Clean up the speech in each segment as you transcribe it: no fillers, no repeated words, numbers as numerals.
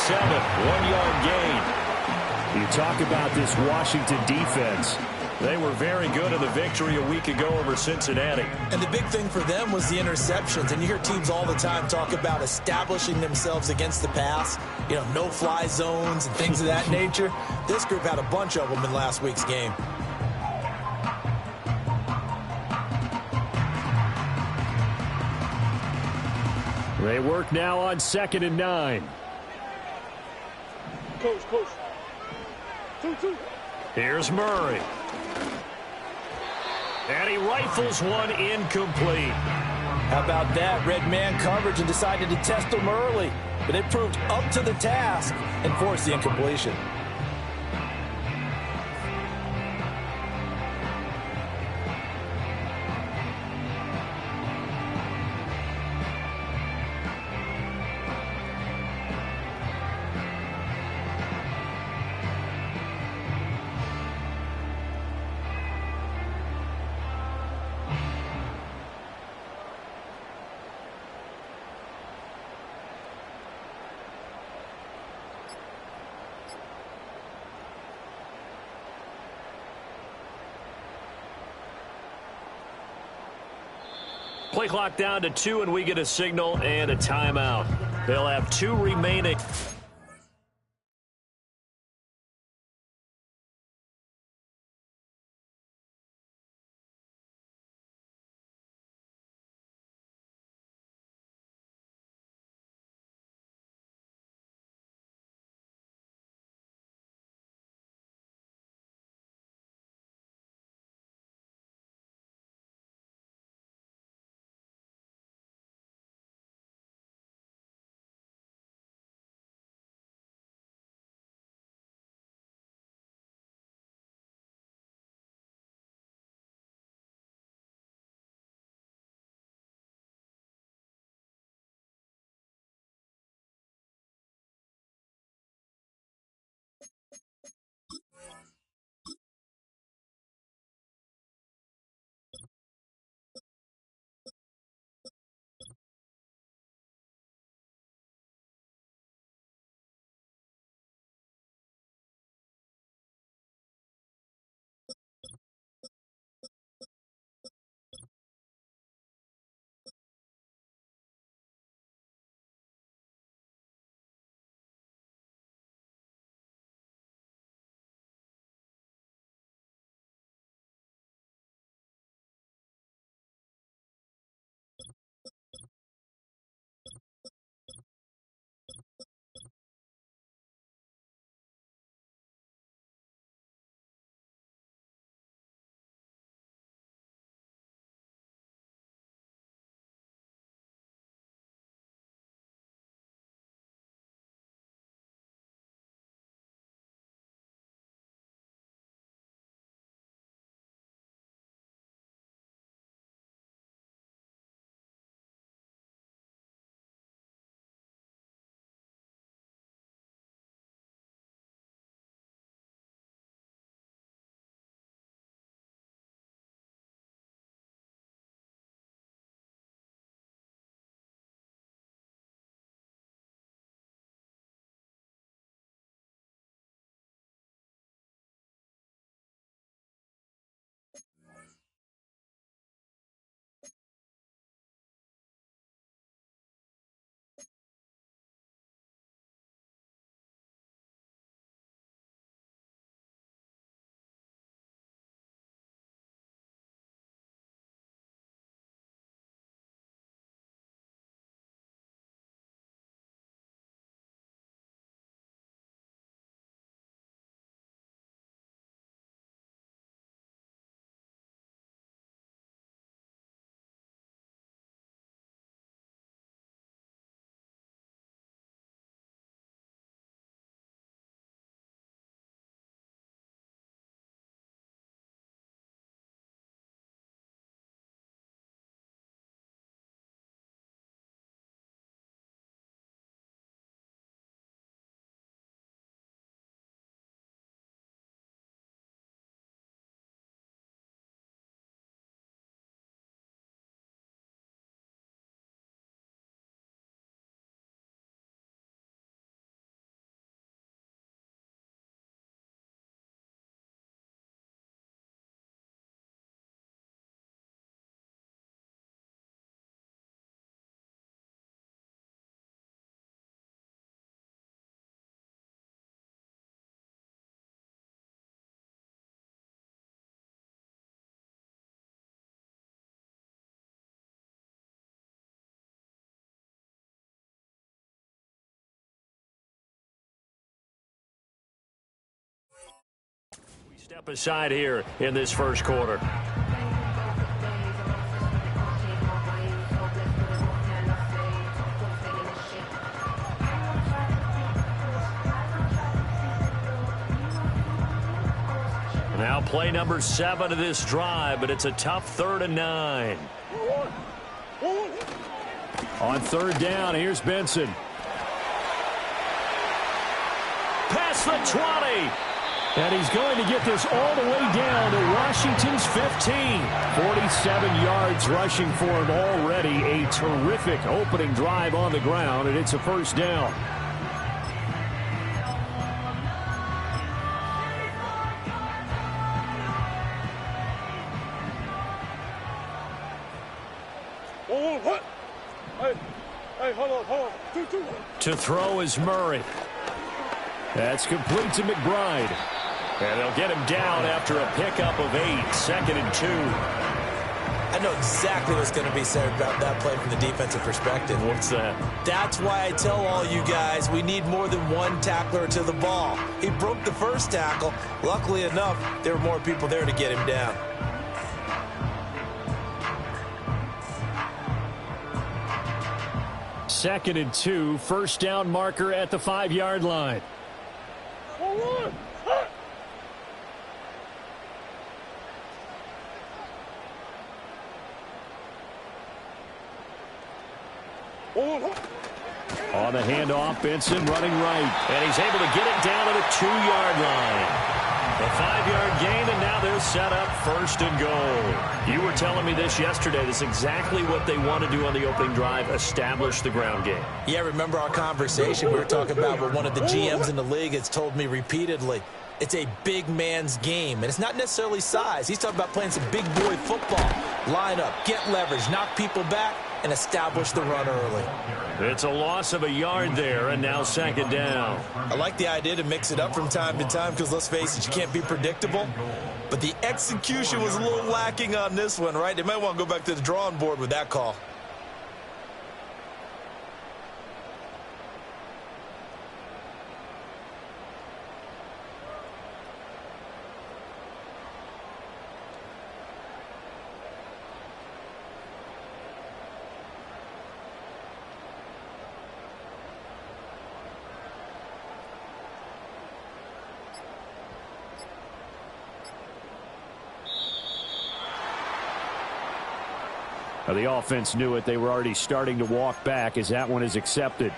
7, 1-yard gain. You talk about this Washington defense. They were very good in the victory a week ago over Cincinnati. And the big thing for them was the interceptions. And you hear teams all the time talk about establishing themselves against the pass, you know, no-fly zones and things of that nature. This group had a bunch of them in last week's game. They work now on 2nd and 9. Coach. 2-2. Here's Murray. And he rifles one incomplete. How about that? Red man coverage and decided to test them early. But it proved up to the task and forced the incompletion. Play clock down to 2, and we get a signal and a timeout. They'll have 2 remaining. Step aside here in this first quarter. Now play number 7 of this drive, but it's a tough 3rd and 9. On 3rd down, here's Benson. Past the 20. And he's going to get this all the way down to Washington's 15. 47 yards rushing for him already. A terrific opening drive on the ground, and it's a 1st down. To throw is Murray. That's complete to McBride. And they'll get him down after a pickup of 8. 2nd and 2. I know exactly what's going to be said about that play from the defensive perspective. What's that? That's why I tell all you guys we need more than one tackler to the ball. He broke the first tackle. Luckily enough, there were more people there to get him down. Second and 2. 1st down marker at the 5-yard line. On the handoff, Benson running right. And he's able to get it down to the 2-yard line. A 5-yard gain, and now they're set up 1st and goal. You were telling me this yesterday. This is exactly what they want to do on the opening drive, establish the ground game. Yeah, remember our conversation we were talking about what one of the GMs in the league has told me repeatedly. It's a big man's game, and it's not necessarily size. He's talking about playing some big boy football. Line up, get leverage, knock people back, and establish the run early. It's a loss of a yard there, and now 2nd down. I like the idea to mix it up from time to time because, let's face it, you can't be predictable. But the execution was a little lacking on this one, right? They might want to go back to the drawing board with that call. The offense knew it. They were already starting to walk back as that one is accepted.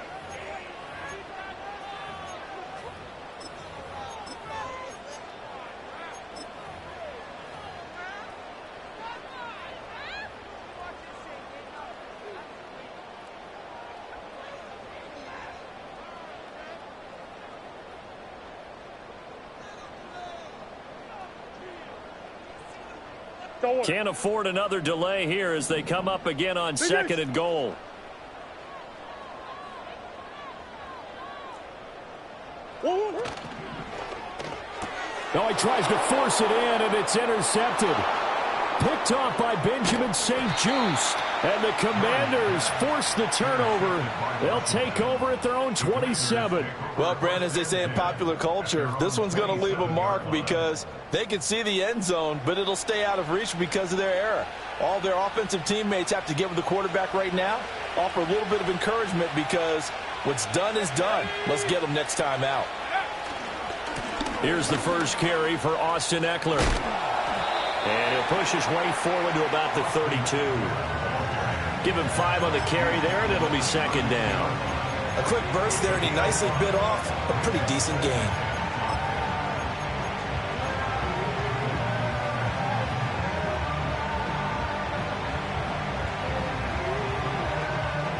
Can't afford another delay here as they come up again on 2nd and goal. Now he tries to force it in, and it's intercepted. Picked off by Benjamin St-Juste. And the Commanders force the turnover. They'll take over at their own 27. Well, Brandon, as they say in popular culture, this one's going to leave a mark because they can see the end zone, but it'll stay out of reach because of their error. All their offensive teammates have to get with the quarterback right now, offer a little bit of encouragement because what's done is done. Let's get them next time out. Here's the first carry for Austin Eckler. And he'll push his way forward to about the 32. Give him 5 on the carry there, and it'll be 2nd down. A quick burst there, and he nicely bit off a pretty decent gain.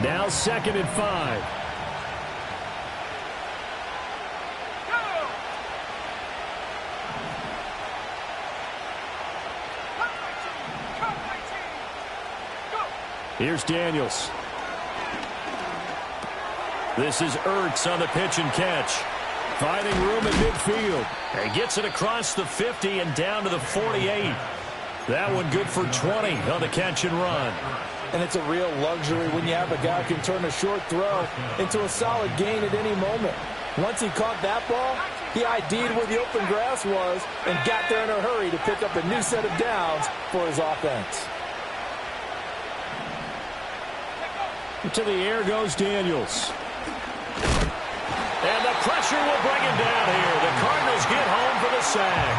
Now 2nd and 5. Here's Daniels. This is Ertz on the pitch and catch. Finding room at midfield. And gets it across the 50 and down to the 48. That one good for 20 on the catch and run. And it's a real luxury when you have a guy who can turn a short throw into a solid gain at any moment. Once he caught that ball, He ID'd where the open grass was and got there in a hurry to pick up a new set of downs for his offense. To the air goes Daniels. And the pressure will bring him down here. The Cardinals get home for the sack.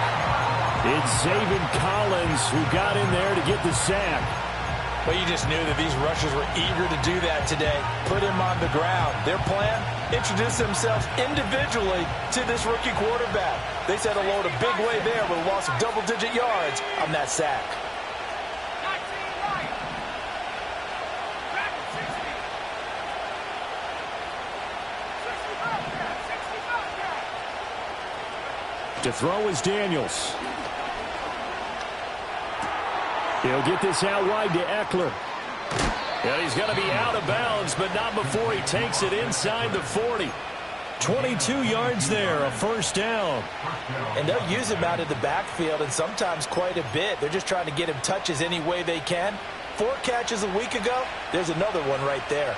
It's Zaven Collins who got in there to get the sack. Well, you just knew that these rushers were eager to do that today. Put him on the ground. Their plan? Introduce themselves individually to this rookie quarterback. They said hello to big way there with a loss of double-digit yards on that sack. To throw is Daniels. He'll get this out wide to Eckler. And he's going to be out of bounds, but not before he takes it inside the 40. 22 yards there, a first down. And they'll use him out of the backfield, and sometimes quite a bit. They're just trying to get him touches any way they can. 4 catches a week ago. There's another one right there.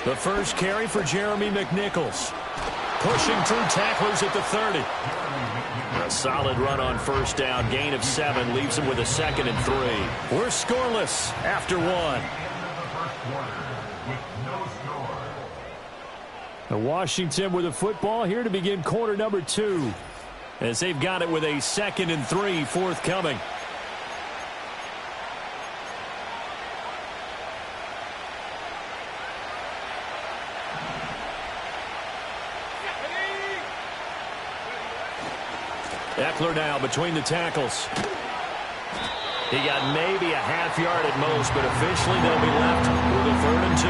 The first carry for Jeremy McNichols. Pushing through tacklers at the 30. A solid run on first down. Gain of 7 leaves him with a 2nd and 3. We're scoreless after 1. And Washington with the football here to begin quarter number 2. As they've got it with a 2nd and 3 forthcoming. Eckler now between the tackles. He got maybe a half yard at most, but officially they'll be left with a 3rd and 2.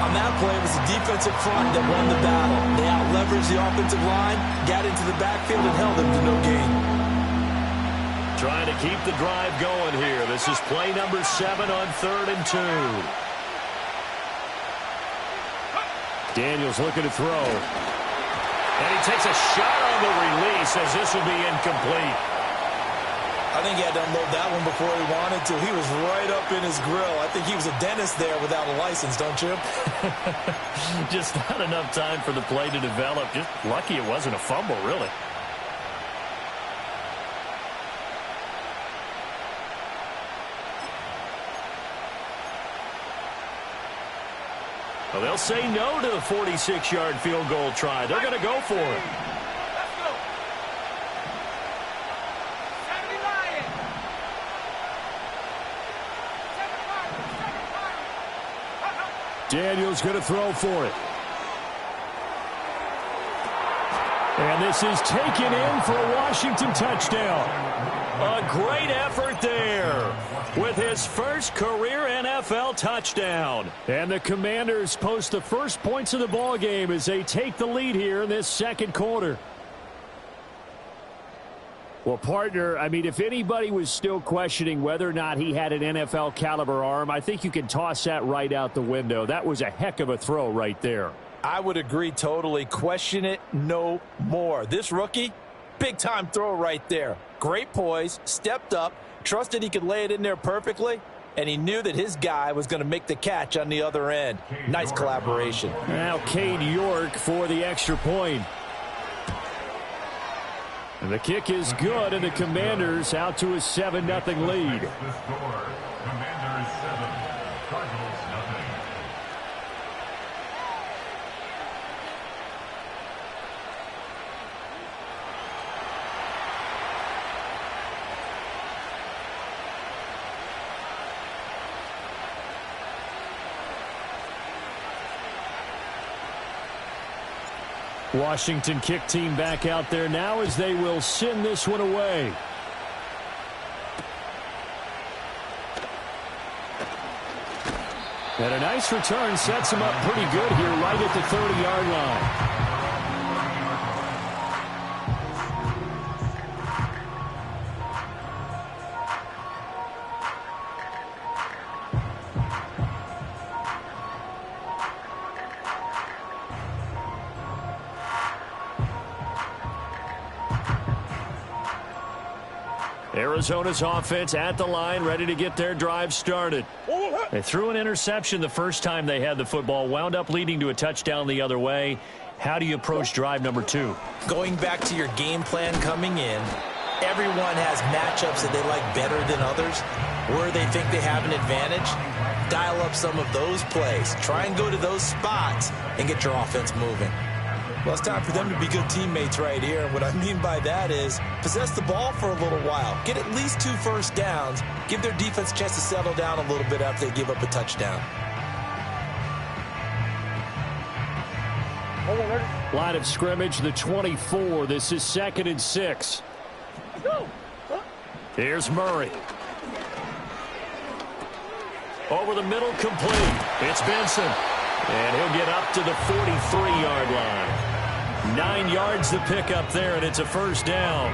On that play, it was the defensive front that won the battle. They out-leveraged the offensive line, got into the backfield, and held them to no gain. Trying to keep the drive going here. This is play number 7 on 3rd and 2. Daniels looking to throw. And he takes a shot on the release as this will be incomplete. I think he had to unload that one before he wanted to. He was right up in his grill. I think he was a dentist there without a license, don't you? Just not enough time for the play to develop. Just lucky it wasn't a fumble, really. Well, they'll say no to the 46-yard field goal try. They're going to go for it. Daniels going to throw for it. And this is taken in for a Washington touchdown. A great effort there with his first career NFL touchdown. And the Commanders post the first points of the ball game as they take the lead here in this second quarter. Well, partner, I mean, if anybody was still questioning whether or not he had an NFL caliber arm, I think you can toss that right out the window. That was a heck of a throw right there. I would agree totally. Question it no more. This rookie, big-time throw right there. Great poise, stepped up, trusted he could lay it in there perfectly, and he knew that his guy was going to make the catch on the other end. Nice collaboration. Now Cade York for the extra point. And the kick is good, and the Commanders out to a 7-0 lead. Commanders 7, Cardinals nothing. Washington kick team back out there now as they will send this one away. And a nice return sets him up pretty good here right at the 30-yard line. Arizona's offense at the line, ready to get their drive started. They threw an interception the first time they had the football, wound up leading to a touchdown the other way. How do you approach drive number 2? Going back to your game plan coming in, everyone has matchups that they like better than others, where they think they have an advantage. Dial up some of those plays. Try and go to those spots and get your offense moving. Well, it's time for them to be good teammates right here. And what I mean by that is possess the ball for a little while. Get at least 2 first downs. Give their defense a chance to settle down a little bit after they give up a touchdown. Line of scrimmage, the 24. This is 2nd and 6. Here's Murray. Over the middle, complete. It's Benson. And he'll get up to the 43-yard line. 9 yards to pick up there, and it's a first down.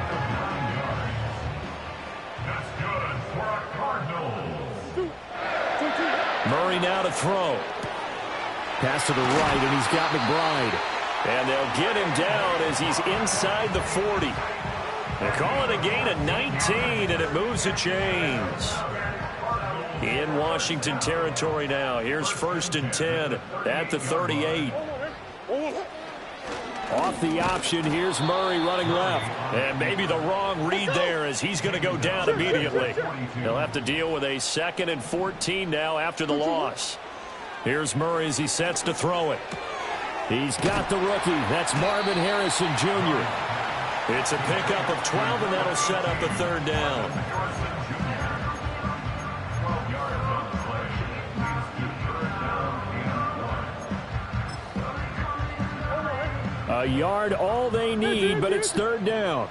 That's good for a Cardinals. Murray now to throw. Pass to the right, and he's got McBride. And they'll get him down as he's inside the 40. They call it a gain of 19, and it moves the chains. In Washington territory now. Here's 1st and 10 at the 38. Off the option, here's Murray running left. And maybe the wrong read there as he's going to go down immediately. He'll have to deal with a 2nd and 14 now after the loss. Here's Murray as he sets to throw it. He's got the rookie. That's Marvin Harrison Jr. It's a pickup of 12, and that'll set up a 3rd down. A yard, all they need, but it's 3rd down.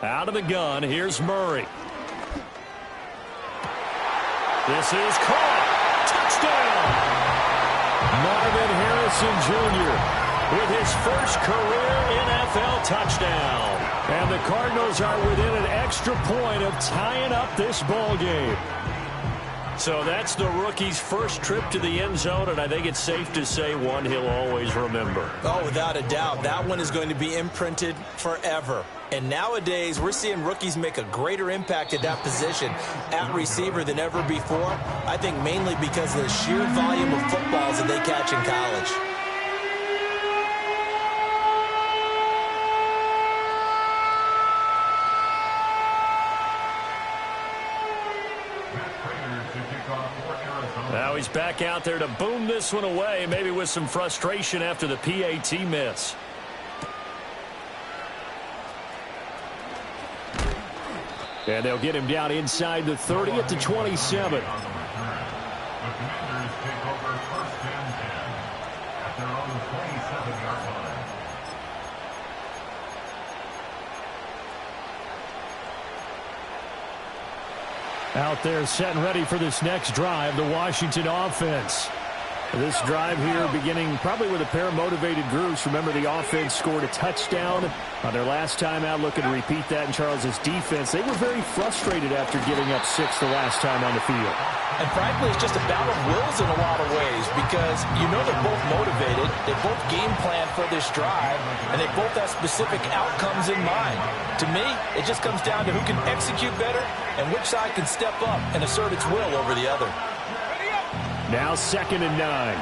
Out of the gun, here's Murray. This is caught. Touchdown! Marvin Harrison Jr. with his first career NFL touchdown. And the Cardinals are within an extra point of tying up this ball game. So that's the rookie's first trip to the end zone, and I think it's safe to say one he'll always remember. Oh, without a doubt. That one is going to be imprinted forever. And nowadays, we're seeing rookies make a greater impact at that position at receiver than ever before. I think mainly because of the sheer volume of footballs that they catch in college. Now he's back out there to boom this one away, maybe with some frustration after the PAT miss. And they'll get him down inside the 30 at the 27. The Commanders take over 1st and 10 at their own 27-yard line. Out there set and ready for this next drive, the Washington offense. This drive here beginning probably with a pair of motivated groups. Remember, the offense scored a touchdown on their last time out. Looking to repeat that in Charles's defense. They were very frustrated after giving up 6 the last time on the field. And frankly, it's just a battle of wills in a lot of ways because you know they're both motivated. They both game plan for this drive, and they both have specific outcomes in mind. To me, it just comes down to who can execute better and which side can step up and assert its will over the other. Now 2nd and 9.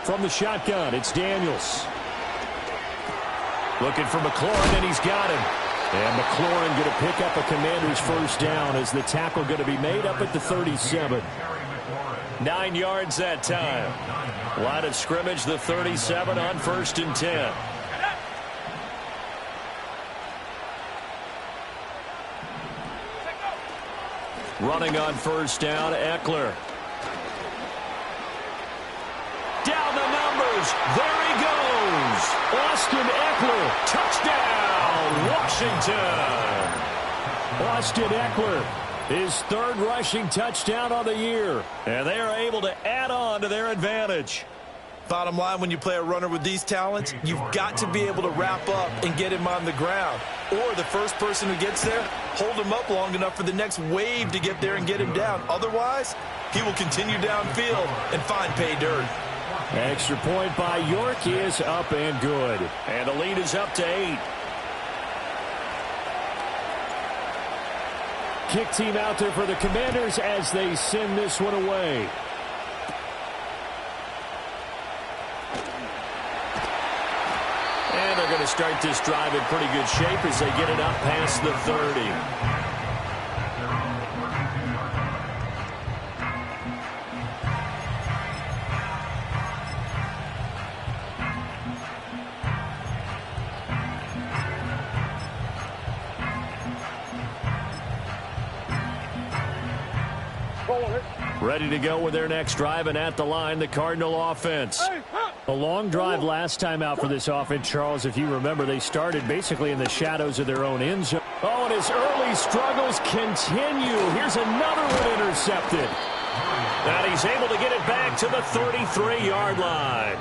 From the shotgun, it's Daniels. Looking for McLaurin, and he's got him. And McLaurin going to pick up a Commander's first down as the tackle going to be made up at the 37. 9 yards that time. Line of scrimmage, the 37 on 1st and 10. Running on first down, Eckler. Down the numbers. There he goes. Austin Eckler. Touchdown, Washington. Austin Eckler, his third rushing touchdown of the year. And they are able to add on to their advantage. Bottom line, when you play a runner with these talents, you've got to be able to wrap up and get him on the ground. Or the first person who gets there, hold him up long enough for the next wave to get there and get him down. Otherwise, he will continue downfield and find pay dirt. Extra point by York is up and good. And the lead is up to 8. Kick team out there for the Commanders as they send this one away. And they're going to start this drive in pretty good shape as they get it up past the 30. Ready to go with their next drive, and at the line, the Cardinal offense. A long drive last time out for this offense, Charles. If you remember, they started basically in the shadows of their own end zone. Oh, and his early struggles continue. Here's another one intercepted. And he's able to get it back to the 33-yard line.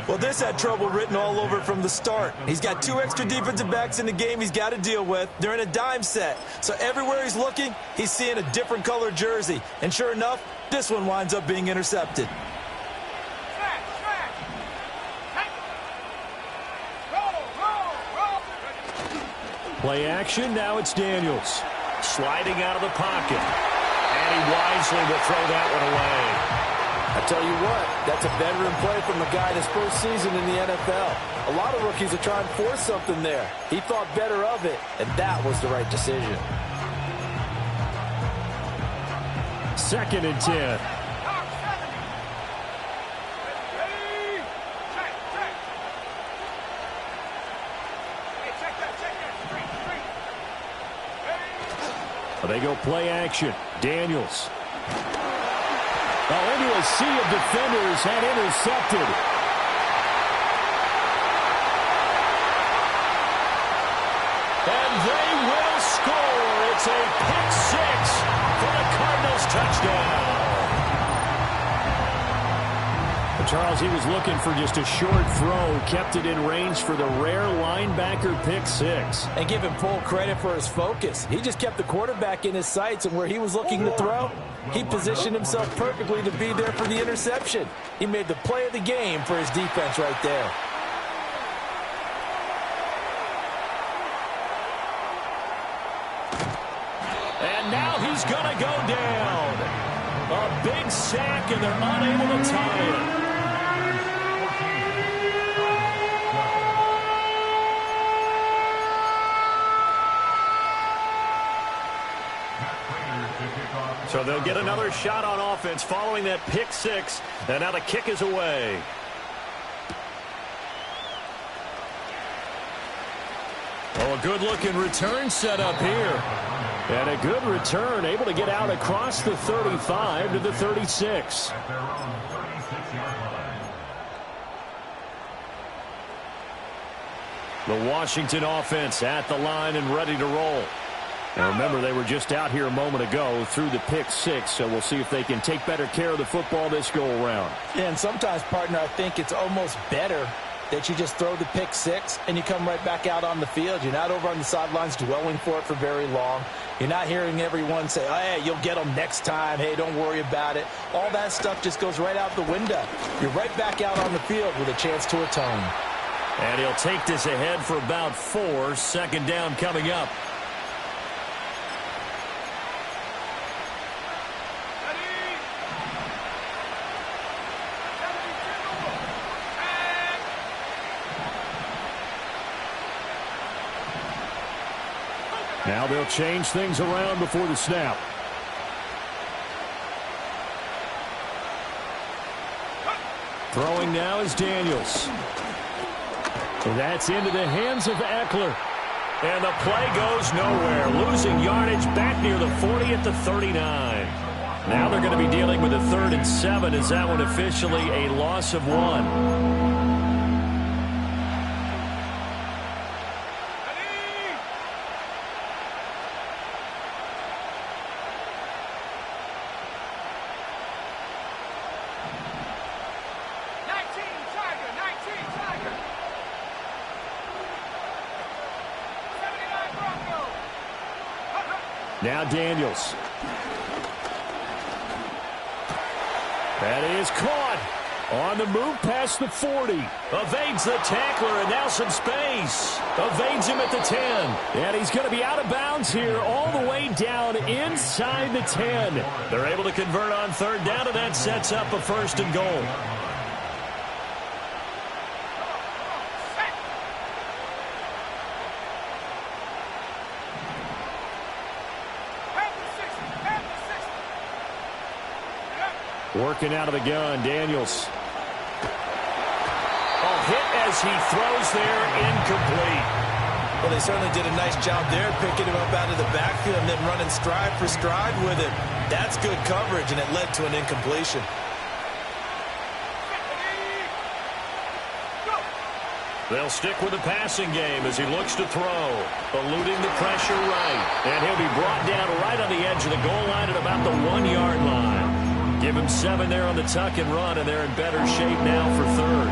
Well, this had trouble written all over it from the start. He's got 2 extra defensive backs in the game he's got to deal with. They're in a dime set. So everywhere he's looking, he's seeing a different color jersey. And sure enough, this one winds up being intercepted. Play action, now it's Daniels. Sliding out of the pocket. And he wisely will throw that one away. I tell you what, that's a veteran play from a guy in his first season in the NFL. A lot of rookies are trying to force something there. He thought better of it, and that was the right decision. 2nd and 10. They go play action. Daniels. Oh, into a sea of defenders and intercepted. And they will score. It's a pick 6 for the Cardinals touchdown. Charles, he was looking for just a short throw, kept it in range for the rare linebacker pick 6. And give him full credit for his focus. He just kept the quarterback in his sights, and where he was looking to throw, he positioned himself perfectly to be there for the interception. He made the play of the game for his defense right there. And now he's going to go down. A big sack, and they're unable to tie it. So they'll get another shot on offense following that pick 6. And now the kick is away. Oh, a good-looking return set up here. And a good return, able to get out across the 35 to the 36. At their own 36-yard line. The Washington offense at the line and ready to roll. And remember, they were just out here a moment ago through the pick 6, so we'll see if they can take better care of the football this go-around. Yeah, and sometimes, partner, I think it's almost better that you just throw the pick 6 and you come right back out on the field. You're not over on the sidelines dwelling for it for very long. You're not hearing everyone say, oh, hey, you'll get them next time. Hey, don't worry about it. All that stuff just goes right out the window. You're right back out on the field with a chance to atone. And he'll take this ahead for about 4. 2nd down coming up. Now they'll change things around before the snap. Throwing now is Daniels. That's into the hands of Eckler. And the play goes nowhere. Losing yardage back near the 40 at the 39. Now they're going to be dealing with a 3rd and 7. Is that one officially a loss of 1? Now Daniels. That is caught. On the move past the 40. Evades the tackler, and now some space. Evades him at the 10. And he's going to be out of bounds here all the way down inside the 10. They're able to convert on third down, and that sets up a 1st and goal. Working out of the gun, Daniels. Hit as he throws there, incomplete. Well, they certainly did a nice job there, picking him up out of the backfield and then running stride for stride with him. That's good coverage, and it led to an incompletion. They'll stick with the passing game as he looks to throw, eluding the pressure right. And he'll be brought down right on the edge of the goal line at about the 1-yard line. Give him 7 there on the tuck and run, and they're in better shape now for third.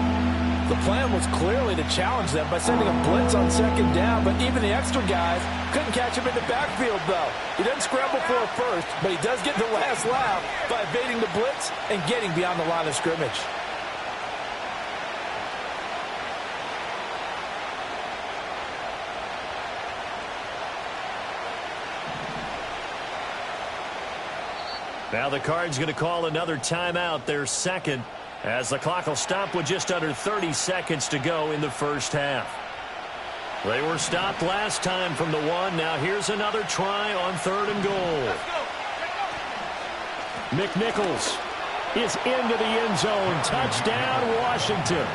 The plan was clearly to challenge them by sending a blitz on 2nd down, but even the extra guys couldn't catch him in the backfield, though. He doesn't scramble for a first, but he does get the last laugh by evading the blitz and getting beyond the line of scrimmage. Now the Cards going to call another timeout, their second, as the clock will stop with just under 30 seconds to go in the first half. They were stopped last time from the 1. Now here's another try on 3rd and goal. McNichols is into the end zone. Touchdown, Washington.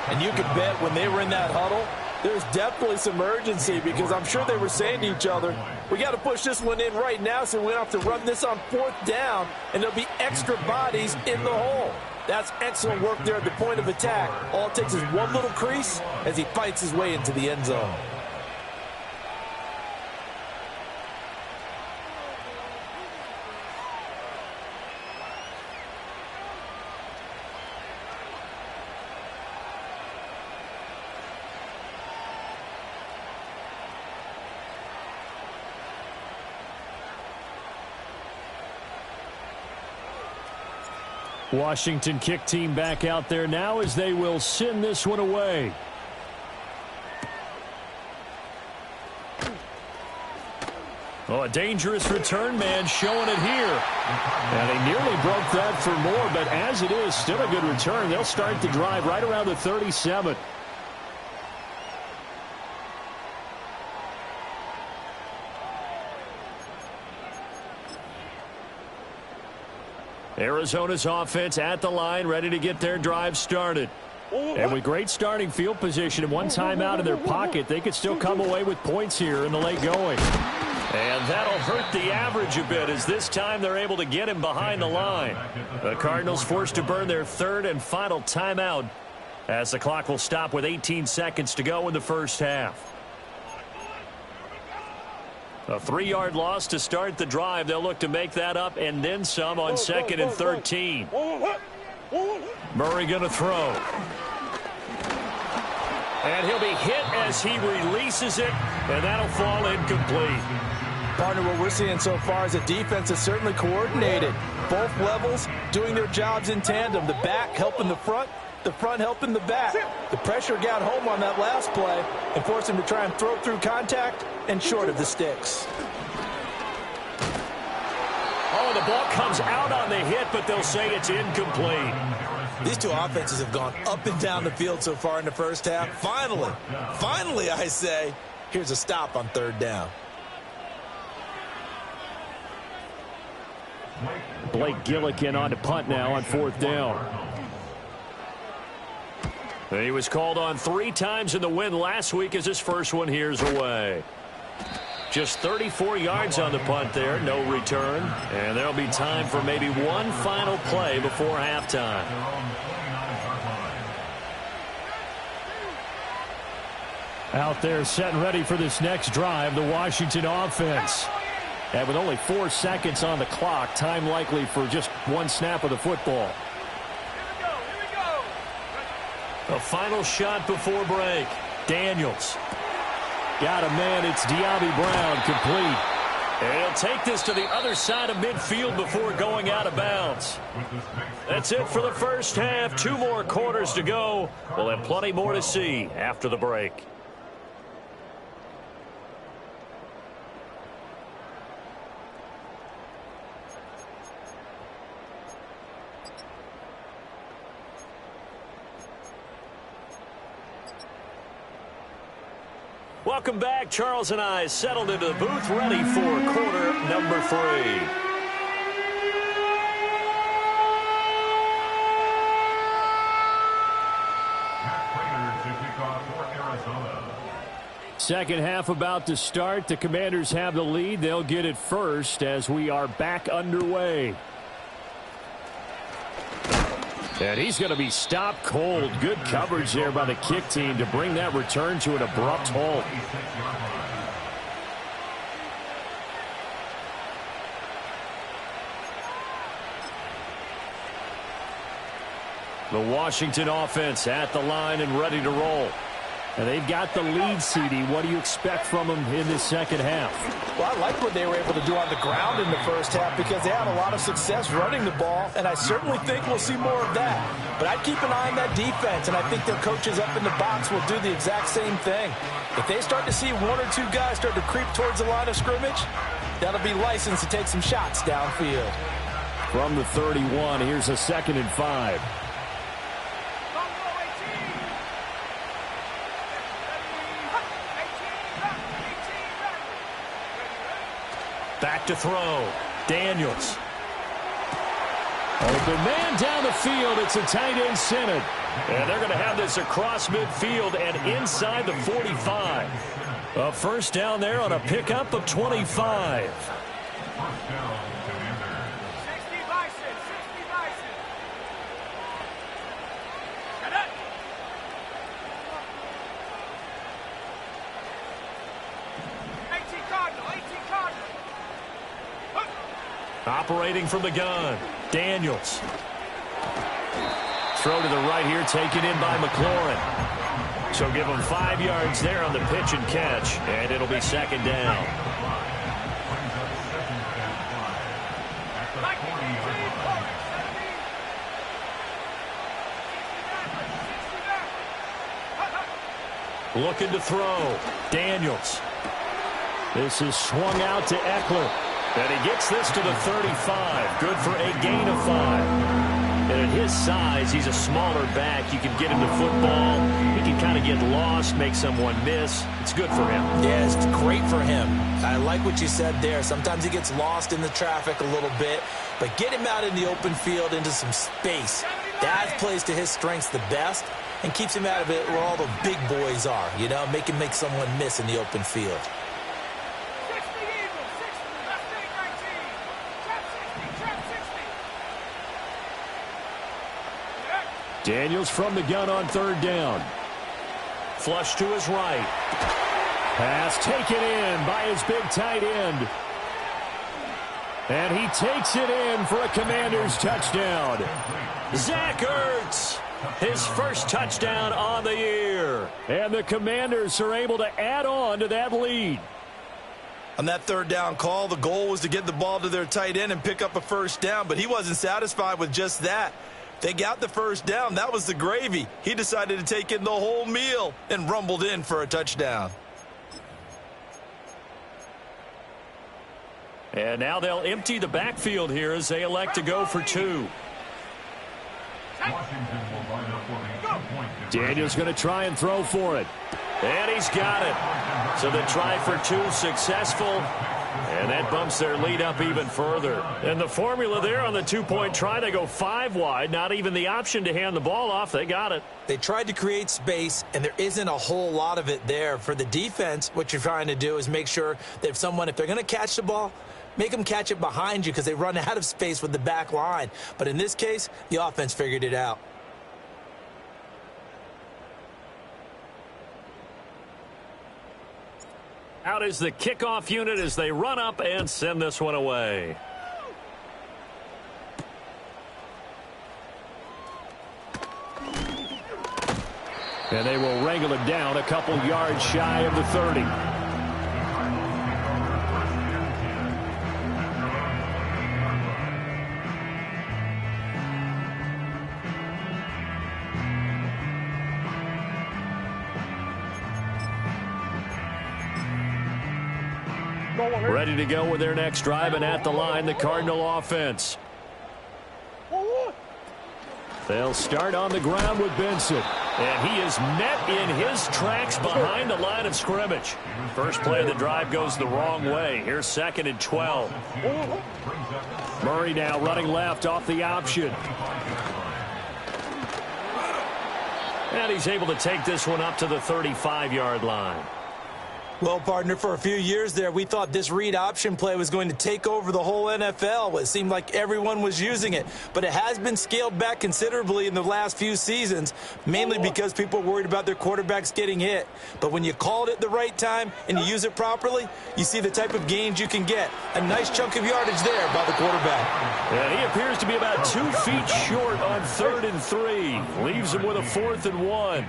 And you can bet when they were in that huddle, there's definitely some urgency, because I'm sure they were saying to each other, we got to push this one in right now so we don't have to run this on 4th down, and there'll be extra bodies in the hole. That's excellent work there at the point of attack. All it takes is one little crease as he fights his way into the end zone. Washington kick team back out there now as they will send this one away. Oh, a dangerous return man showing it here. And they nearly broke that for more, but as it is, still a good return. They'll start the drive right around the 37. Arizona's offense at the line, ready to get their drive started. And with great starting field position and one timeout in their pocket, they could still come away with points here in the late going. And that'll hurt the average a bit, as this time they're able to get him behind the line. The Cardinals forced to burn their 3rd and final timeout, as the clock will stop with 18 seconds to go in the first half. A 3-yard loss to start the drive. They'll look to make that up and then some on 2nd and 13. Murray going to throw. And he'll be hit as he releases it, and that'll fall incomplete. Partner, what we're seeing so far is a defense that's certainly coordinated. Both levels doing their jobs in tandem. The back helping the front helping the back. The pressure got home on that last play and forced him to try and throw through contact and short of the sticks. Oh, the ball comes out on the hit, but they'll say it's incomplete. These two offenses have gone up and down the field so far in the first half. Finally, I say, here's a stop on 3rd down. Blake Gillikin on to punt now on 4th down. He was called on 3 times in the win last week as his first one here's away. Just 34 yards on the punt there, no return. And there'll be time for maybe one final play before halftime. Out there set and ready for this next drive, the Washington offense. And with only 4 seconds on the clock, time likely for just one snap of the football. A final shot before break. Daniels. Got a man. It's Diaby Brown, complete. And he'll take this to the other side of midfield before going out of bounds. That's it for the first half. 2 more quarters to go. We'll have plenty more to see after the break. Welcome back. Charles and I settled into the booth, ready for quarter number 3. Second half about to start. The Commanders have the lead. They'll get it first as we are back underway. And he's going to be stopped cold. Good coverage there by the kick team to bring that return to an abrupt halt. The Washington offense at the line and ready to roll. And they've got the lead, CD. What do you expect from them in this second half? Well, I like what they were able to do on the ground in the first half because they had a lot of success running the ball, and I certainly think we'll see more of that. But I'd keep an eye on that defense, and I think their coaches up in the box will do the exact same thing. If they start to see 1 or 2 guys start to creep towards the line of scrimmage, that'll be licensed to take some shots downfield. From the 31, here's a 2nd and 5. Back to throw. Daniels. Open man down the field. It's a tight end centered. And they're going to have this across midfield and inside the 45. A first down there on a pickup of 25. Operating from the gun. Daniels. Throw to the right here, taken in by McLaurin. So give him 5 yards there on the pitch and catch, and it'll be 2nd down. Looking to throw. Daniels. This is swung out to Eckler. And he gets this to the 35. Good for a gain of 5. And at his size, he's a smaller back. You can get him to football. He can kind of get lost, make someone miss. It's good for him. Yeah, it's great for him. I like what you said there. Sometimes he gets lost in the traffic a little bit. But get him out in the open field into some space. That plays to his strengths the best and keeps him out of it where all the big boys are. You know, make him make someone miss in the open field. Daniels from the gun on 3rd down. Flush to his right. Pass taken in by his big tight end. And he takes it in for a Commanders touchdown. Zach Ertz, his first touchdown on the year. And the Commanders are able to add on to that lead. On that 3rd down call, the goal was to get the ball to their tight end and pick up a first down, but he wasn't satisfied with just that. They got the first down. That was the gravy. He decided to take in the whole meal and rumbled in for a touchdown. And now they'll empty the backfield here as they elect to go for 2. Daniels going to try and throw for it. And he's got it. So the try for 2 successful. And that bumps their lead up even further. And the formula there on the 2-point try, they go 5 wide. Not even the option to hand the ball off. They got it. They tried to create space, and there isn't a whole lot of it there. For the defense, what you're trying to do is make sure that if they're going to catch the ball, make them catch it behind you because they run out of space with the back line. But in this case, the offense figured it out. Out is the kickoff unit as they run up and send this one away. And they will wrangle it down a couple yards shy of the 30. Ready to go with their next drive, and at the line, the Cardinal offense. They'll start on the ground with Benson. And he is met in his tracks behind the line of scrimmage. First play of the drive goes the wrong way. Here's 2nd and 12. Murray now running left off the option. And he's able to take this one up to the 35-yard line. Well, partner, for a few years there, we thought this read option play was going to take over the whole NFL. It seemed like everyone was using it. But it has been scaled back considerably in the last few seasons, mainly because people are worried about their quarterbacks getting hit. But when you call it at the right time and you use it properly, you see the type of gains you can get. A nice chunk of yardage there by the quarterback. And he appears to be about 2 feet short on 3rd and 3. Leaves him with a 4th and 1.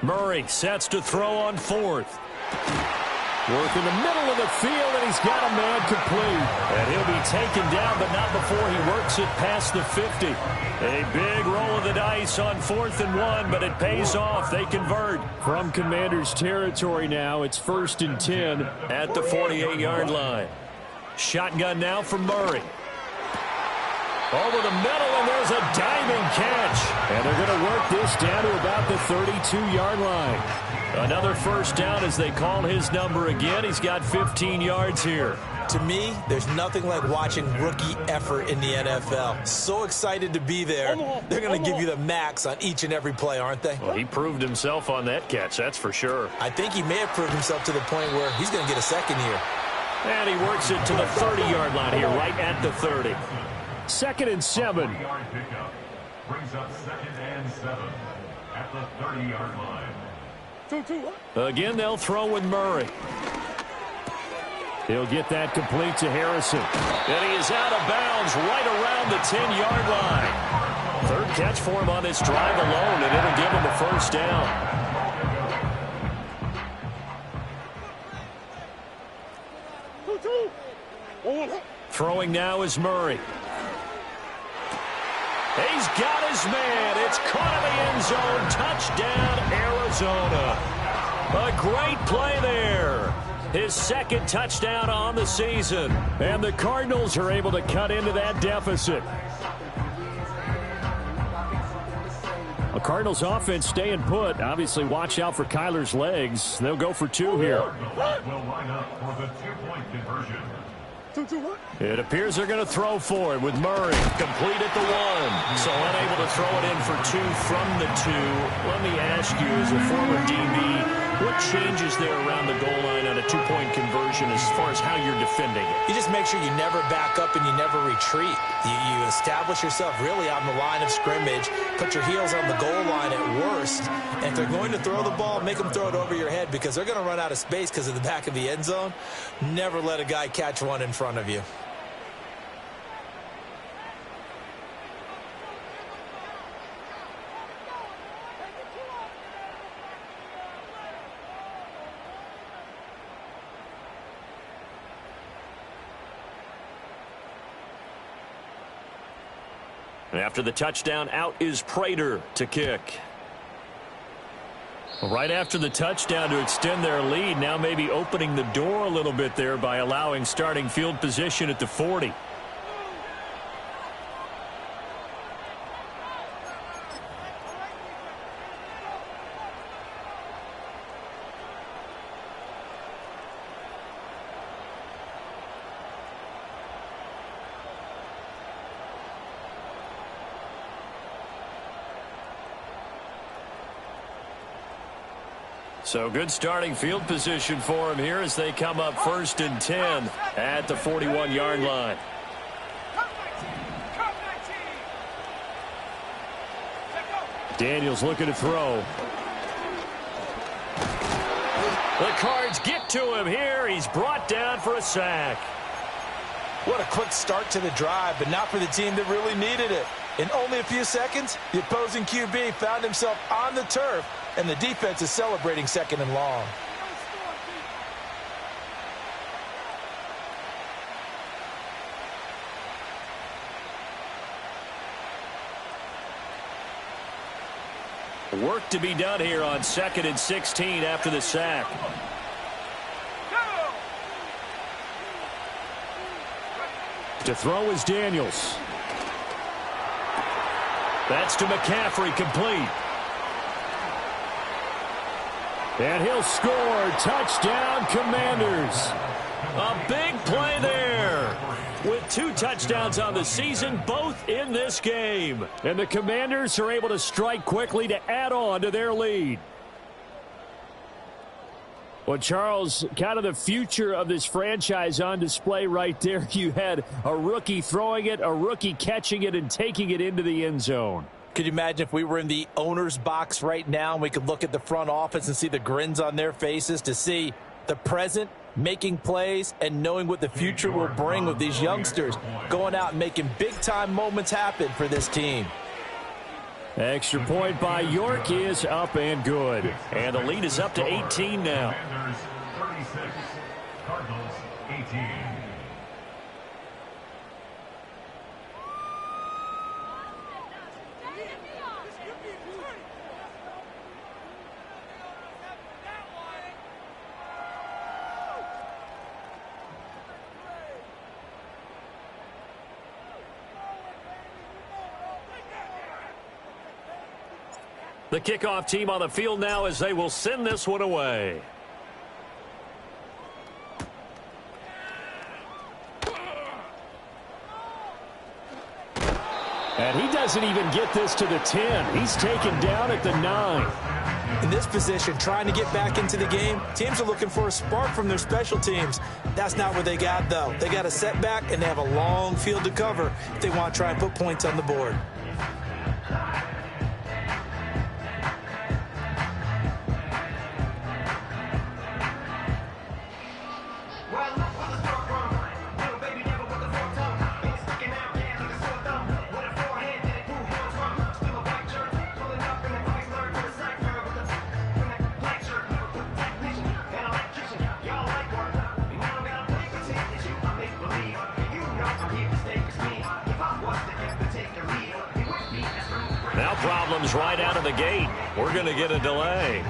Murray sets to throw on 4th. Work in the middle of the field, and he's got a man complete. And he'll be taken down, but not before he works it past the 50. A big roll of the dice on 4th and 1, but it pays off. They convert. From Commander's territory now, it's 1st and 10 at the 48-yard line. Shotgun now for Murray. Over the middle, and there's a diving catch. And they're going to work this down to about the 32-yard line. Another first down as they call his number again. He's got 15 yards here. To me, there's nothing like watching rookie effort in the NFL. So excited to be there. They're going to give you the max on each and every play, aren't they? Well, he proved himself on that catch, that's for sure. I think he may have proved himself to the point where he's going to get a second here. And he works it to the 30-yard line here, right at the 30. 2nd and 7. Brings up 2nd and 7 at the 30-yard line. Again, they'll throw with Murray. He'll get that complete to Harrison. And he is out of bounds right around the 10-yard line. 3rd catch for him on this drive alone, and it'll give him a first down. Throwing now is Murray. He's got his man. It's caught in the end zone. Touchdown, Arizona. A great play there. His 2nd touchdown on the season. And the Cardinals are able to cut into that deficit. The Cardinals offense staying put. Obviously, watch out for Kyler's legs. They'll go for 2 here. Will line up for the 2-point conversion. It appears they're going to throw for it with Murray. Complete at the 1. So unable to throw it in for 2 from the 2. Let me ask you, as a former DB, what changes there around the goal line on a 2-point conversion as far as how you're defending it? You just make sure you never back up and you never retreat. You establish yourself really on the line of scrimmage, put your heels on the goal line at worst, and if they're going to throw the ball, make them throw it over your head because they're going to run out of space because of the back of the end zone. Never let a guy catch one in front of you. After the touchdown, out is Prater to kick. Right after the touchdown to extend their lead, now maybe opening the door a little bit there by allowing starting field position at the 40. So good starting field position for him here as they come up 1st and 10 at the 41-yard line. Daniels looking to throw. The Cards get to him here. He's brought down for a sack. What a quick start to the drive, but not for the team that really needed it. In only a few seconds, the opposing QB found himself on the turf, and the defense is celebrating 2nd and long. Work to be done here on 2nd and 16 after the sack. To throw is Daniels. That's to McCaffrey, complete. And he'll score. Touchdown, Commanders. A big play there. With 2 touchdowns on the season, both in this game. And the Commanders are able to strike quickly to add on to their lead. Well, Charles, kind of the future of this franchise on display right there. You had a rookie throwing it, a rookie catching it, and taking it into the end zone. Could you imagine if we were in the owner's box right now and we could look at the front office and see the grins on their faces to see the present making plays and knowing what the future will bring with these youngsters going out and making big-time moments happen for this team. Extra point by York is up and good. And the lead is up to 18 now. Commanders 36, Cardinals 18. The kickoff team on the field now as they will send this one away. And he doesn't even get this to the 10. He's taken down at the 9. In this position, trying to get back into the game, teams are looking for a spark from their special teams. That's not what they got, though. They got a setback, and they have a long field to cover if they want to try and put points on the board. Problems right out of the gate. We're going to get a delay.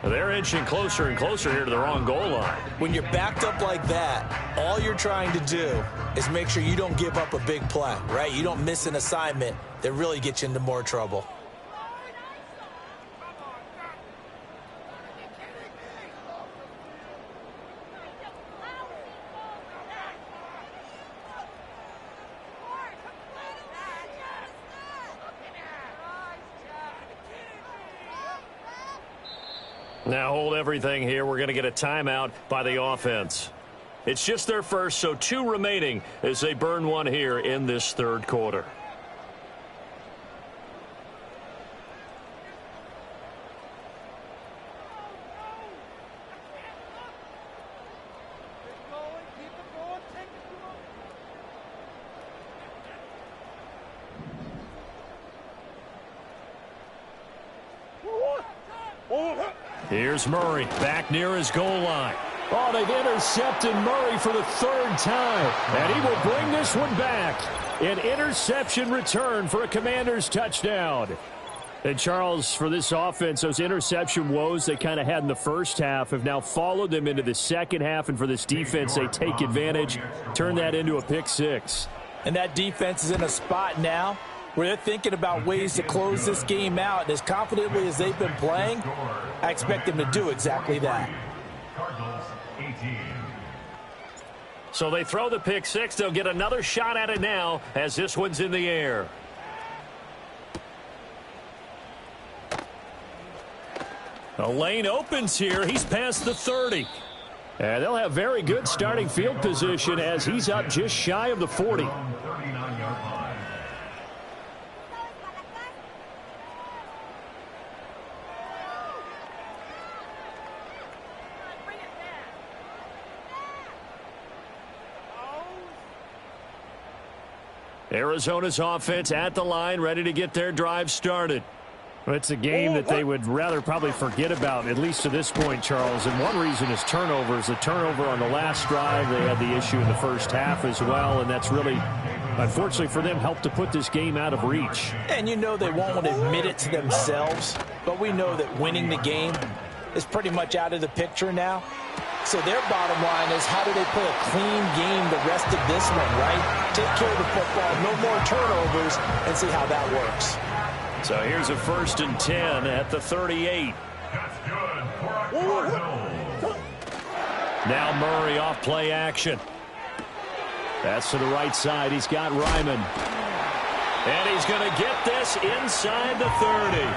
They're inching closer and closer here to the wrong goal line. When you're backed up like that, all you're trying to do is make sure you don't give up a big play, right? You don't miss an assignment that really gets you into more trouble. Now hold everything here. We're going to get a timeout by the offense. It's just their first, so 2 remaining as they burn one here in this third quarter. Here's Murray back near his goal line. Oh, they've intercepted Murray for the 3rd time. And he will bring this one back. An interception return for a Commanders touchdown. And Charles, for this offense, those interception woes they kind of had in the first half have now followed them into the second half. And for this defense, they take advantage, turn that into a pick 6. And that defense is in a spot now where they're thinking about ways to close this game out. And as confidently as they've been playing, I expect them to do exactly that. Cardinals 18. So they throw the pick 6. They'll get another shot at it now as this one's in the air. The lane opens here. He's past the 30. And they'll have very good starting field position as he's up just shy of the 40. 39-yard line. Arizona's offense at the line, ready to get their drive started. It's a game that they would rather probably forget about, at least to this point, Charles. And one reason is turnovers. The turnover on the last drive, they had the issue in the first half as well, and that's really unfortunately for them, helped to put this game out of reach. And you know they won't want to admit it to themselves, but we know that winning the game is pretty much out of the picture now. So their bottom line is, how do they play a clean game the rest of this one, right? Take care of the football, no more turnovers, and see how that works. So here's a 1st and 10 at the 38. That's good for a Cardinal. Now Murray off play action. That's to the right side. He's got Ryman. And he's going to get this inside the 30.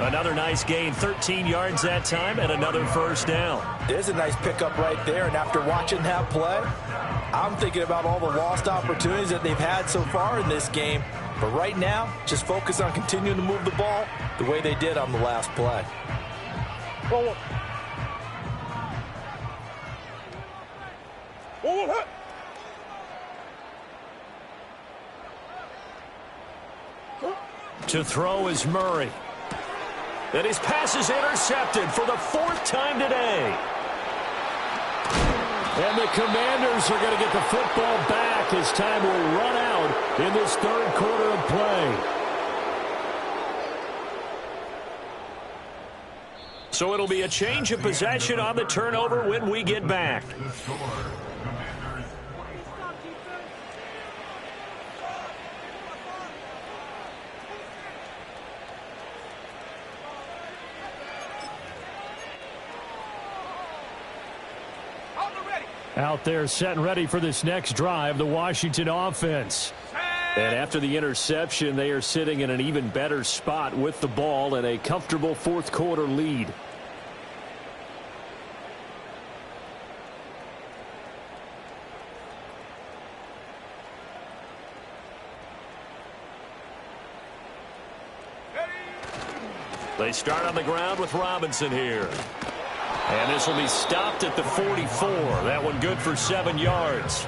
Another nice gain, 13 yards that time, and another 1st down. There's a nice pickup right there, and after watching that play, I'm thinking about all the lost opportunities that they've had so far in this game. But right now, just focus on continuing to move the ball the way they did on the last play. Forward. Forward. To throw is Murray. And his pass is intercepted for the 4th time today. And the Commanders are going to get the football back as time will run out in this 3rd quarter of play. So it'll be a change of possession on the turnover when we get back. Out there set and ready for this next drive, the Washington offense. And after the interception, they are sitting in an even better spot with the ball and a comfortable 4th quarter lead. They start on the ground with Robinson here. And this will be stopped at the 44. That one good for 7 yards.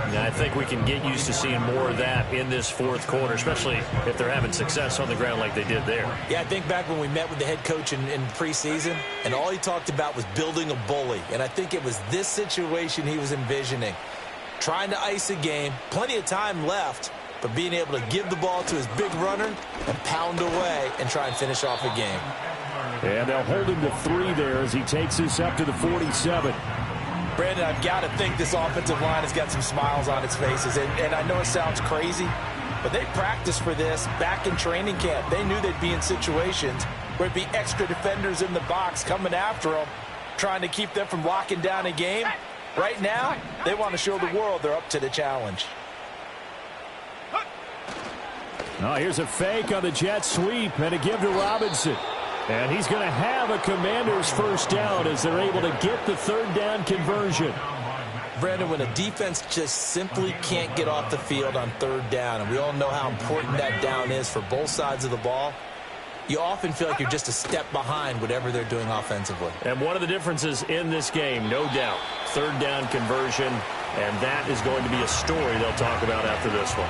And I think we can get used to seeing more of that in this 4th quarter, especially if they're having success on the ground like they did there. Yeah, I think back when we met with the head coach in preseason, and all he talked about was building a bully. And I think it was this situation he was envisioning. Trying to ice a game, plenty of time left, but being able to give the ball to his big runner and pound away and try and finish off a game. And they'll hold him to 3 there as he takes this up to the 47. Brandon, I've got to think this offensive line has got some smiles on its faces. And I know it sounds crazy, but they practiced for this back in training camp. They knew they'd be in situations where it'd be extra defenders in the box coming after them, trying to keep them from locking down a game. Right now, they want to show the world they're up to the challenge. Oh, here's a fake on the jet sweep and a give to Robinson. And he's going to have a Commanders 1st down as they're able to get the 3rd down conversion. Brandon, when a defense just simply can't get off the field on 3rd down, and we all know how important that down is for both sides of the ball, you often feel like you're just a step behind whatever they're doing offensively. And one of the differences in this game, no doubt, 3rd down conversion, and that is going to be a story they'll talk about after this one.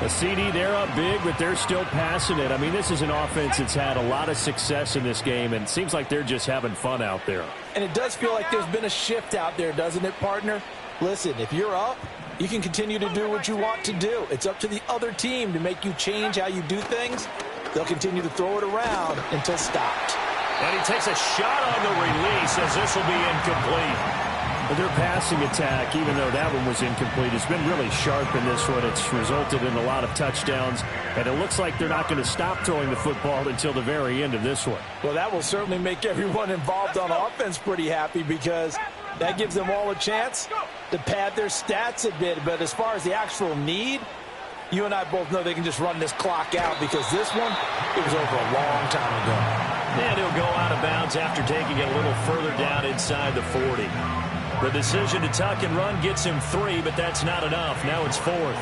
A CD, they're up big, but they're still passing it. I mean, this is an offense that's had a lot of success in this game, and it seems like they're just having fun out there. And it does feel like there's been a shift out there, doesn't it, partner? Listen, if you're up, you can continue to do what you want to do. It's up to the other team to make you change how you do things. They'll continue to throw it around until stopped. And he takes a shot on the release as this will be incomplete. But their passing attack, even though that one was incomplete, has been really sharp in this one. It's resulted in a lot of touchdowns, and it looks like they're not going to stop throwing the football until the very end of this one. Well, that will certainly make everyone involved on offense pretty happy, because that gives them all a chance to pad their stats a bit. But as far as the actual need, you and I both know they can just run this clock out, because this one, it was over a long time ago. And he'll go out of bounds after taking it a little further down inside the 40. The decision to tuck and run gets him 3, but that's not enough. Now it's 4th.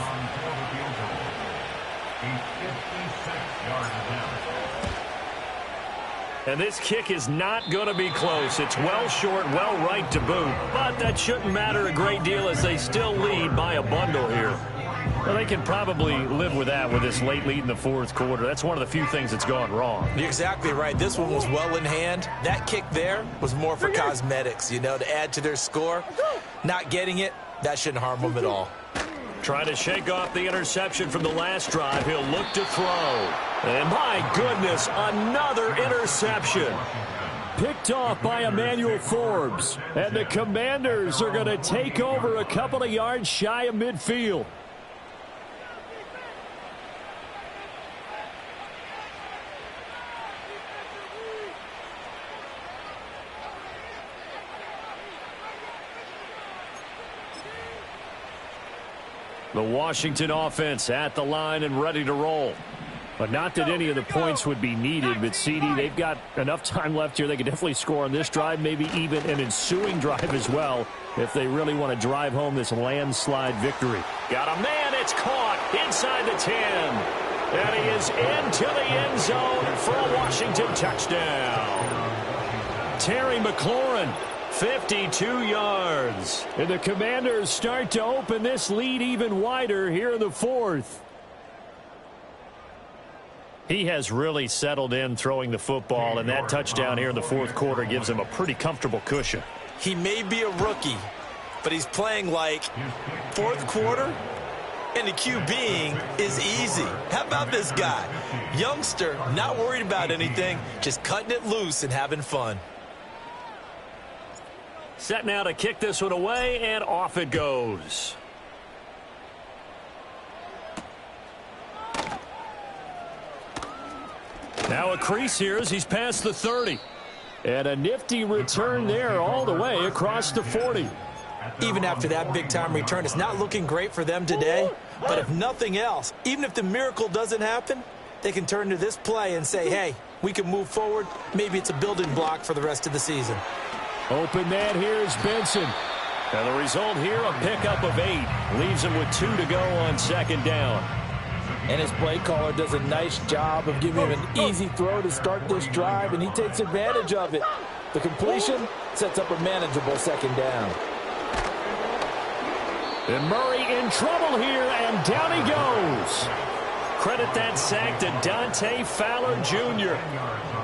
And this kick is not going to be close. It's well short, well right to boot. But that shouldn't matter a great deal as they still lead by a bundle here. Well, they can probably live with that with this late lead in the 4th quarter. That's one of the few things that's gone wrong. You're exactly right. This one was well in hand. That kick there was more for cosmetics, you know, to add to their score. Not getting it, that shouldn't harm them at all. Trying to shake off the interception from the last drive. He'll look to throw. And my goodness, another interception. Picked off by Emmanuel Forbes. And the Commanders are going to take over a couple of yards shy of midfield. The Washington offense at the line and ready to roll. But not that any of the points would be needed, but CD, they've got enough time left here. They could definitely score on this drive, maybe even an ensuing drive as well, if they really want to drive home this landslide victory. Got a man, it's caught inside the 10. And he is into the end zone for a Washington touchdown. Terry McLaurin, 52 yards. And the Commanders start to open this lead even wider here in the fourth. He has really settled in throwing the football, and that touchdown here in the fourth quarter gives him a pretty comfortable cushion. He may be a rookie, but he's playing like fourth quarter, and the QBing is easy. How about this guy? Youngster, not worried about anything, just cutting it loose and having fun. Set now to kick this one away, and off it goes. Now a crease here as he's past the 30. And a nifty return there all the way across the 40. Even after that big-time return, it's not looking great for them today. But if nothing else, even if the miracle doesn't happen, they can turn to this play and say, hey, we can move forward. Maybe it's a building block for the rest of the season. Open man here is Benson. And the result here, a pickup of 8. Leaves him with 2 to go on second down. And his play caller does a nice job of giving him an easy throw to start this drive, and he takes advantage of it. The completion sets up a manageable second down. And Murray in trouble here, and down he goes. Credit that sack to Dante Fowler Jr.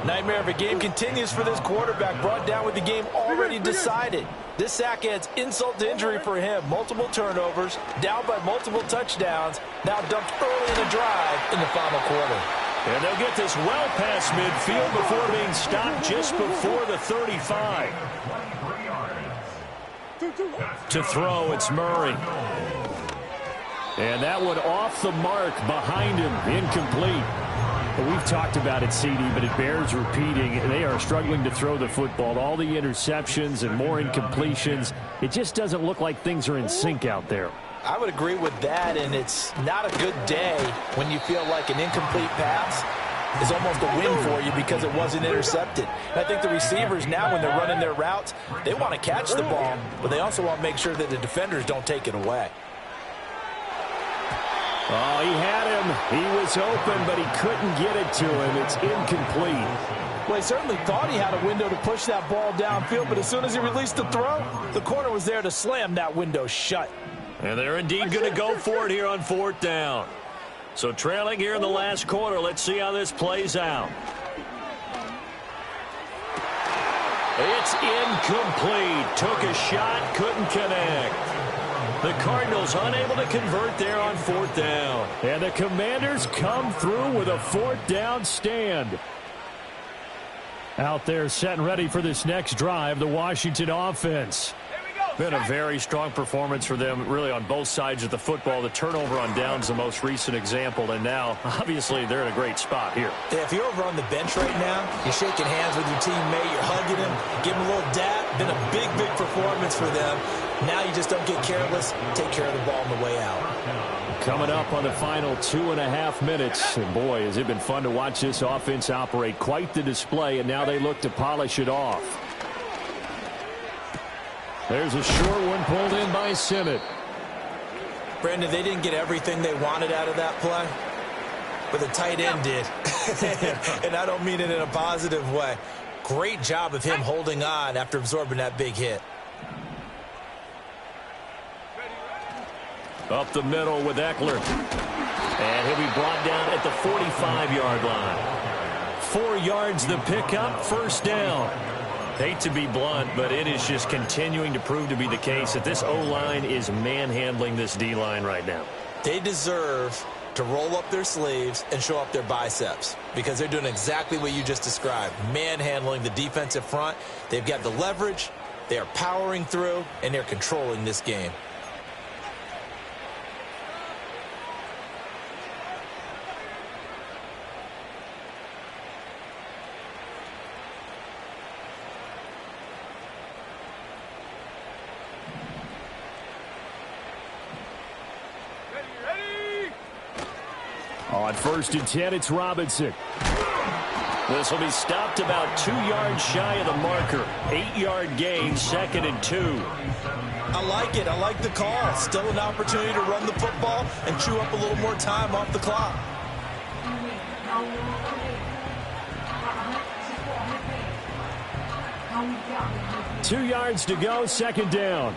Nightmare of a game continues for this quarterback, brought down with the game already decided. This sack adds insult to injury for him. Multiple turnovers, down by multiple touchdowns, now dumped early in the drive in the final quarter. And they'll get this well past midfield before being stopped just before the 35. To throw, it's Murray. And that one off the mark behind him, incomplete. We've talked about it, CD, but it bears repeating. They are struggling to throw the football. All the interceptions and more incompletions. It just doesn't look like things are in sync out there. I would agree with that, and it's not a good day when you feel like an incomplete pass is almost a win for you because it wasn't intercepted. And I think the receivers now, when they're running their routes, they want to catch the ball, but they also want to make sure that the defenders don't take it away. Oh, he had him. He was open, but he couldn't get it to him. It's incomplete. Well, he certainly thought he had a window to push that ball downfield, but as soon as he released the throw, the corner was there to slam that window shut. And they're indeed going to go for it here on fourth down. So trailing here in the last quarter, let's see how this plays out. It's incomplete. Took a shot, couldn't connect. The Cardinals unable to convert there on fourth down. And the Commanders come through with a fourth down stand. Out there set and ready for this next drive, the Washington offense. Been a very strong performance for them, really, on both sides of the football. The turnover on downs, the most recent example, and now, obviously, they're in a great spot here. Yeah, if you're over on the bench right now, you're shaking hands with your teammate, you're hugging him, giving him a little dap. Been a big, big performance for them. Now you just don't get careless. Take care of the ball on the way out. Coming up on the final 2.5 minutes, and boy, has it been fun to watch this offense operate. Quite the display, and now they look to polish it off. There's a short one pulled in by Simmett. Brandon, they didn't get everything they wanted out of that play, but the tight end did. And I don't mean it in a positive way. Great job of him holding on after absorbing that big hit. Up the middle with Eckler. And he'll be brought down at the 45-yard line. 4 yards the pickup, first down. Hate to be blunt, but it is just continuing to prove to be the case that this O-line is manhandling this D-line right now. They deserve to roll up their sleeves and show up their biceps because they're doing exactly what you just described, manhandling the defensive front. They've got the leverage, they are powering through, and they're controlling this game. On 1st and 10, it's Robinson. This will be stopped about 2 yards shy of the marker. 8-yard gain, 2nd and 2. I like it. I like the call. Still an opportunity to run the football and chew up a little more time off the clock. Two yards to go, 2nd down.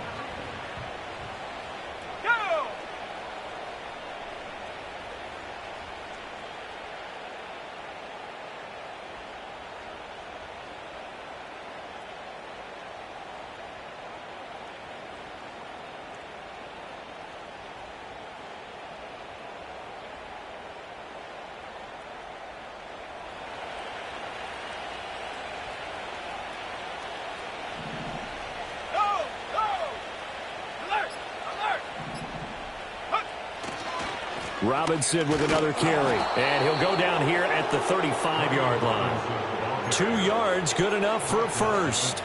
Robinson with another carry. And he'll go down here at the 35-yard line. 2 yards, good enough for a first.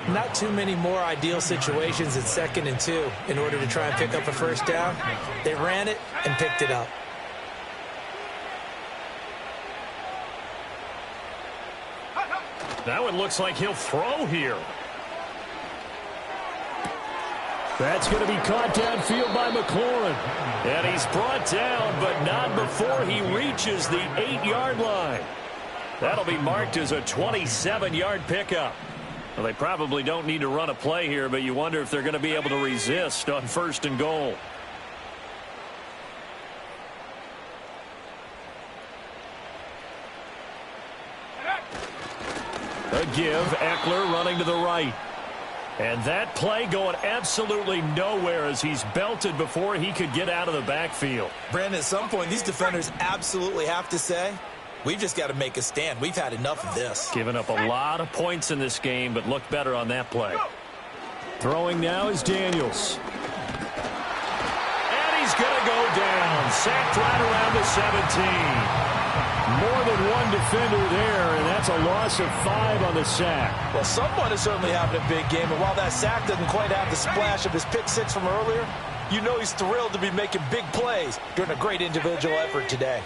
Not too many more ideal situations at 2nd and 2 in order to try and pick up a first down. They ran it and picked it up. That one looks like he'll throw here. That's going to be caught downfield by McLaurin. And he's brought down, but not before he reaches the 8-yard line. That'll be marked as a 27-yard pickup. Well, they probably don't need to run a play here, but you wonder if they're going to be able to resist on 1st and goal. A give, Eckler running to the right. And that play going absolutely nowhere as he's belted before he could get out of the backfield. Brandon, at some point, these defenders absolutely have to say, we've just got to make a stand. We've had enough of this. Giving up a lot of points in this game, but looked better on that play. Throwing now is Daniels. And he's going to go down. Sacked right around the 17. More than one defender there, and that's a loss of 5 on the sack. Well, someone is certainly having a big game, and while that sack doesn't quite have the splash of his pick 6 from earlier, you know he's thrilled to be making big plays during a great individual effort today.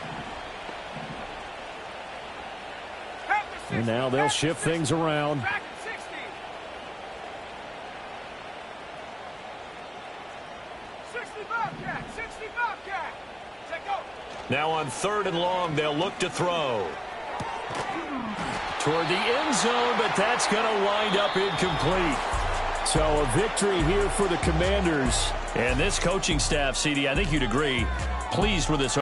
And now they'll shift things around. Now on 3rd and long, they'll look to throw. Toward the end zone, but that's going to wind up incomplete. So a victory here for the Commanders. And this coaching staff, CD, I think you'd agree, pleased with this